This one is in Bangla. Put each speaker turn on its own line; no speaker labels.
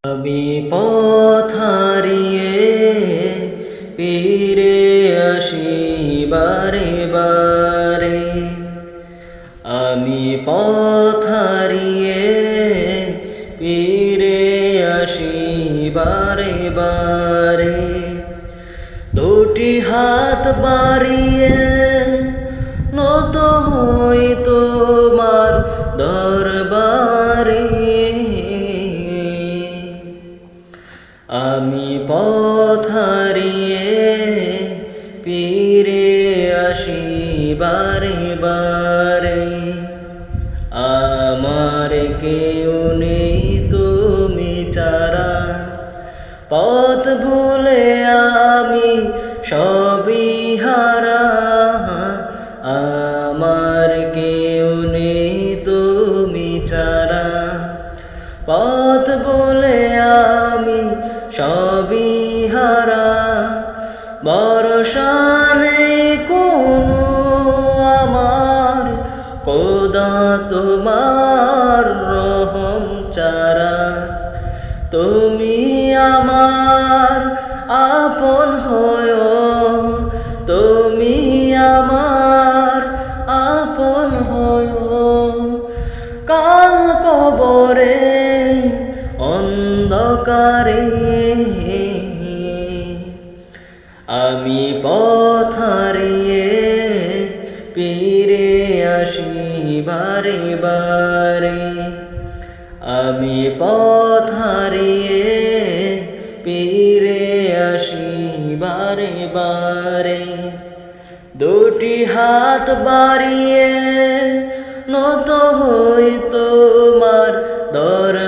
আমি পথ হারিয়ে ফিরে আসি বারে বারে। আমি পথ হারিয়ে ফিরে আসি বারে বারে। দুটি হাত বাড়িয়ে নত হই তোমার দরবারে। আমি পথ হারিয়ে ফিরে আসি বারে বারে। আমার কেউ নেই তুমি ছাড়া, পথ ভুলে আমি সবই হারা। আমার কেউ নেই তুমি ছাড়া, পথ ভুলে আমি সবই হারা। ভরসা নেই কোনো আমার, খোদা তোমার রহম চারা। তুমি আমার আপন হয়ো, তুমি আমার আপন হয়ো। কাল কবরে অন্ধকারে আমি পথ হারিয়ে ফিরে আসি বারে বারে। আমি পথ হারিয়ে ফিরে আসি বারে বারে। দুটি হাত বাড়িয়ে নত হই তোমার দরবারে।